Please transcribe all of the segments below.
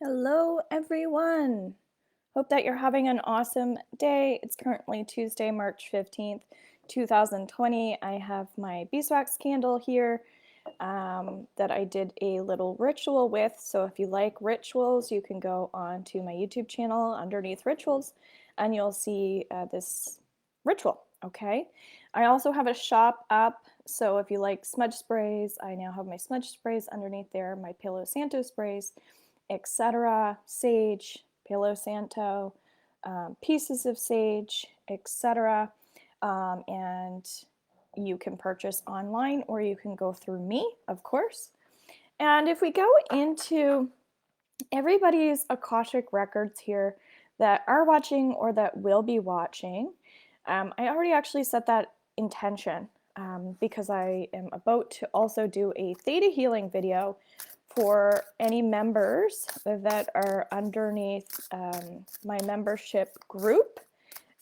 Hello, everyone. Hope that you're having an awesome day. It's currently Tuesday, March 15th, 2020. I have my beeswax candle here that I did a little ritual with. So if you like rituals, you can go on to my YouTube channel underneath rituals and you'll see this ritual. Okay. I also have a shop up. So if you like smudge sprays, I now have my smudge sprays underneath there, my Palo Santo sprays, etc., sage, Palo Santo, pieces of sage, etc. And you can purchase online or you can go through me, of course. And if we go into everybody's Akashic records here that are watching or that will be watching, I already actually set that intention because I am about to also do a theta healing video for any members that are underneath my membership group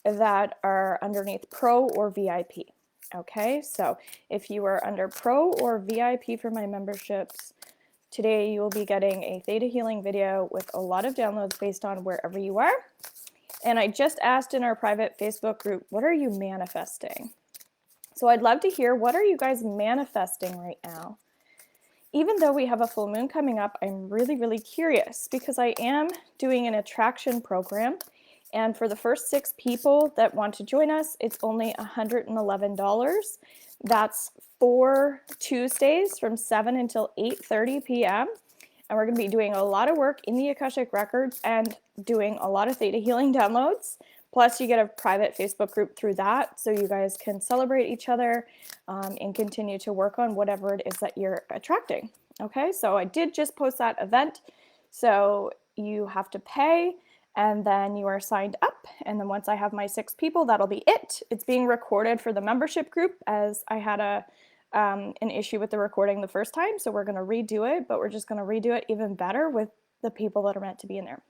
that are underneath Pro or VIP. Okay, so if you are under Pro or VIP for my memberships, today you will be getting a theta healing video with a lot of downloads based on wherever you are. And I just asked in our private Facebook group, what are you manifesting? So I'd love to hear, what are you guys manifesting right now? Even though we have a full moon coming up, I'm really curious because I am doing an attraction program. And for the first 6 people that want to join us, it's only $111. That's 4 Tuesdays from 7 until 8:30 p.m. And we're going to be doing a lot of work in the Akashic Records and doing a lot of theta healing downloads. Plus, you get a private Facebook group through that, so you guys can celebrate each other and continue to work on whatever it is that you're attracting. Okay, so I did just post that event. So you have to pay, and then you are signed up. And then once I have my 6 people, that'll be it. It's being recorded for the membership group, as I had an issue with the recording the first time. So we're going to redo it, but we're just going to redo it even better with the people that are meant to be in there.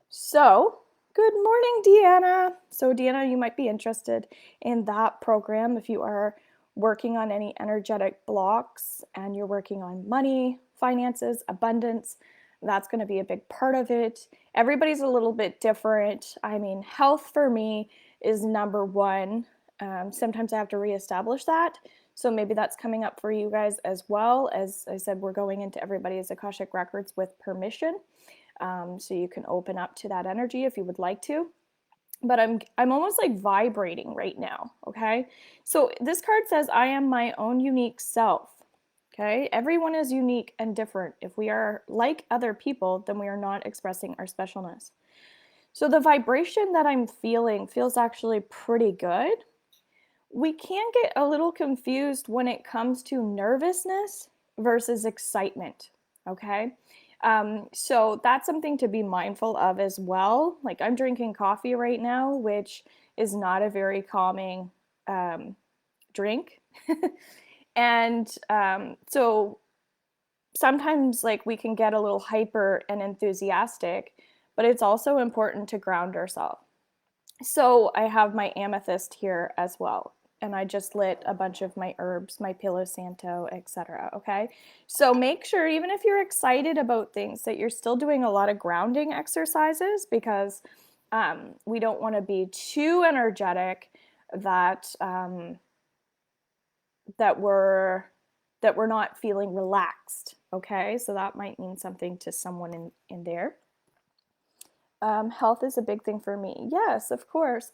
So good morning, Deanna. So Deanna, you might be interested in that program if you are working on any energetic blocks and you're working on money, finances, abundance. That's going to be a big part of it. Everybody's a little bit different. I mean, health for me is number one. Sometimes I have to reestablish that. So maybe that's coming up for you guys as well. As I said, we're going into everybody's Akashic records with permission. So you can open up to that energy if you would like to. But I'm almost like vibrating right now, okay? So this card says, I am my own unique self, okay? Everyone is unique and different. If we are like other people, then we are not expressing our specialness. So the vibration that I'm feeling feels actually pretty good. We can get a little confused when it comes to nervousness versus excitement, okay? So that's something to be mindful of as well. Like, I'm drinking coffee right now, which is not a very calming drink. And so sometimes, like, we can get a little hyper and enthusiastic, but it's also important to ground ourselves. So I have my amethyst here as well. And I just lit a bunch of my herbs, my Palo Santo, etc. Okay, so make sure, even if you're excited about things, that you're still doing a lot of grounding exercises, because we don't want to be too energetic that that we're not feeling relaxed. Okay, so that might mean something to someone in there. Health is a big thing for me. Yes, of course.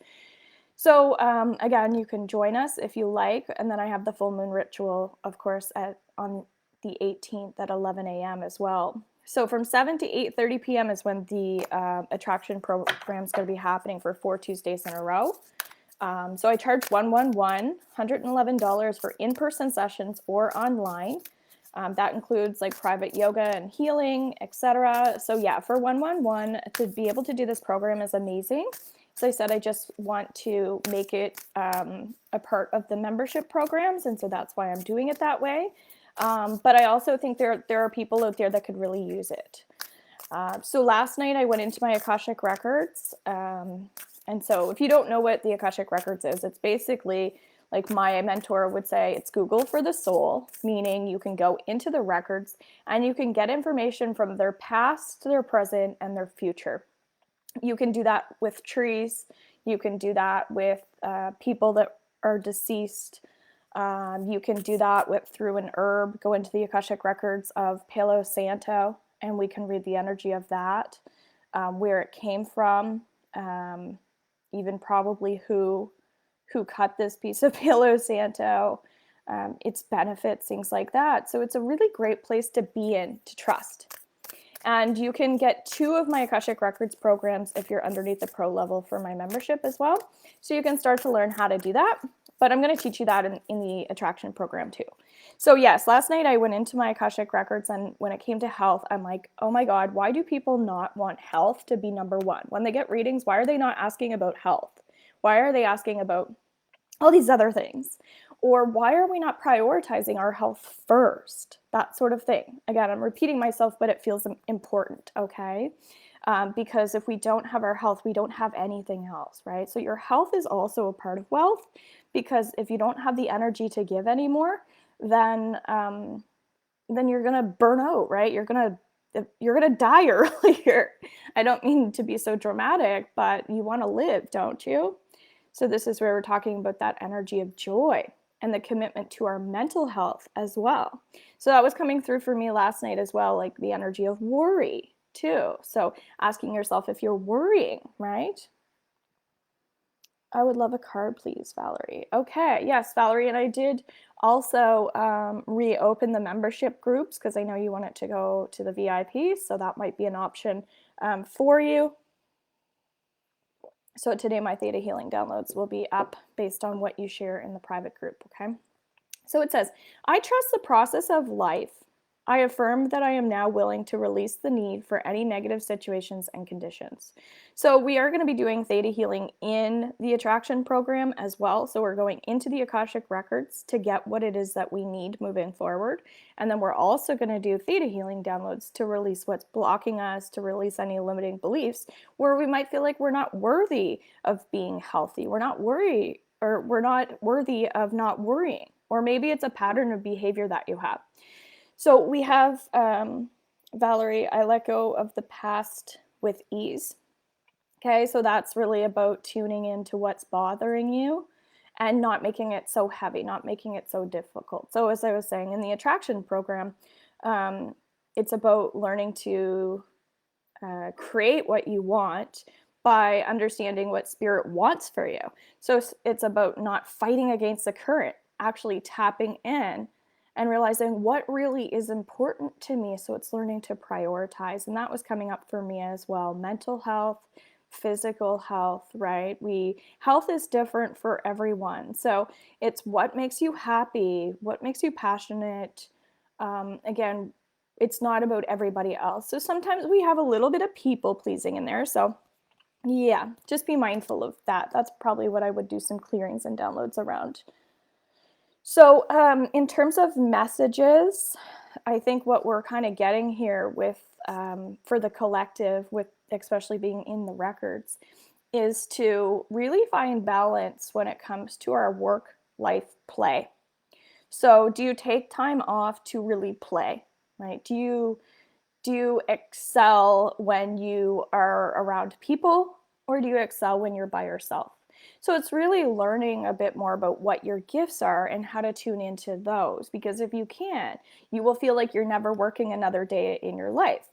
So again, you can join us if you like. And then I have the full moon ritual, of course, on the 18th at 11 a.m. as well. So from 7 to 8:30 p.m. is when the attraction program is going to be happening for 4 Tuesdays in a row. So I charge $111 for in-person sessions or online. That includes like private yoga and healing, etc. So yeah, for 111 to be able to do this program is amazing. As I said, I just want to make it a part of the membership programs, and so that's why I'm doing it that way. But I also think there are people out there that could really use it. So last night I went into my Akashic Records, and so if you don't know what the Akashic Records is, it's basically Like my mentor would say, it's Google for the soul, meaning you can go into the records and you can get information from their past, their present, and their future. You can do that with trees. You can do that with people that are deceased. You can do that through an herb. Go into the Akashic records of Palo Santo, and we can read the energy of that, where it came from, even probably who cut this piece of Palo Santo, its benefits, things like that. So it's a really great place to be in, to trust. And you can get 2 of my Akashic Records programs if you're underneath the pro level for my membership as well. So you can start to learn how to do that. But I'm going to teach you that in the attraction program too. So yes, last night I went into my Akashic Records, and when it came to health, I'm like, oh my God, why do people not want health to be number 1? When they get readings, why are they not asking about health? Why are they asking about all these other things? Or why are we not prioritizing our health first? That sort of thing. Again, I'm repeating myself, but it feels important, okay? Because if we don't have our health, we don't have anything else, right? So your health is also a part of wealth, because if you don't have the energy to give anymore, then you're gonna burn out, right? You're gonna die earlier. I don't mean to be so dramatic, but you want to live, don't you? So this is where we're talking about that energy of joy and the commitment to our mental health as well. So that was coming through for me last night as well, like the energy of worry too. So asking yourself if you're worrying, right? I would love a card, please, Valerie. Okay, yes, Valerie, and I did also reopen the membership groups because I know you want it to go to the VIP, so that might be an option for you. So today my Theta Healing downloads will be up based on what you share in the private group, okay? So it says, I trust the process of life. I affirm that I am now willing to release the need for any negative situations and conditions. So we are going to be doing Theta Healing in the attraction program as well. So we're going into the Akashic records to get what it is that we need moving forward. And then we're also going to do Theta Healing downloads to release what's blocking us, to release any limiting beliefs where we might feel like we're not worthy of being healthy. We're not worthy of not worrying. Or maybe it's a pattern of behavior that you have. So we have, Valerie, I let go of the past with ease. Okay, so that's really about tuning into what's bothering you and not making it so heavy, not making it so difficult. So as I was saying, in the attraction program, it's about learning to create what you want by understanding what spirit wants for you. So it's about not fighting against the current, actually tapping in and realizing what really is important to me. So it's learning to prioritize. And that was coming up for me as well. Mental health, physical health, right? Health is different for everyone. So it's what makes you happy, what makes you passionate. Again, it's not about everybody else. So sometimes we have a little bit of people pleasing in there. So yeah, just be mindful of that. That's probably what I would do some clearings and downloads around. So in terms of messages, I think what we're kind of getting here with for the collective, with especially being in the records, is to really find balance when it comes to our work, life, play. So do you take time off to really play, right? Do you excel when you are around people, or do you excel when you're by yourself? So it's really learning a bit more about what your gifts are and how to tune into those, because if you can't, you will feel like you're never working another day in your life.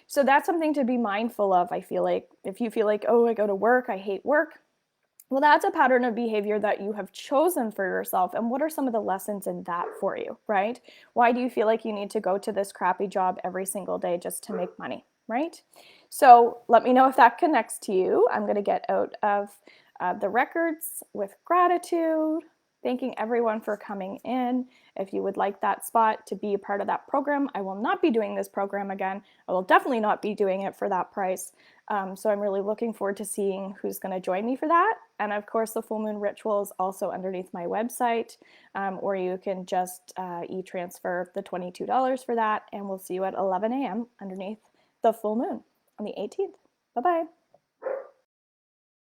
So that's something to be mindful of. I feel like if you feel like, oh, I go to work, I hate work, well, that's a pattern of behavior that you have chosen for yourself. And what are some of the lessons in that for you, right? Why do you feel like you need to go to this crappy job every single day just to make money, right? So let me know if that connects to you. I'm going to get out of the records with gratitude, thanking everyone for coming in. If you would like that spot to be a part of that program, I will not be doing this program again. I will definitely not be doing it for that price. So I'm really looking forward to seeing who's going to join me for that. And of course, the full moon ritual is also underneath my website, or you can just e-transfer the $22 for that. And we'll see you at 11 a.m. underneath the full moon on the 18th. Bye-bye.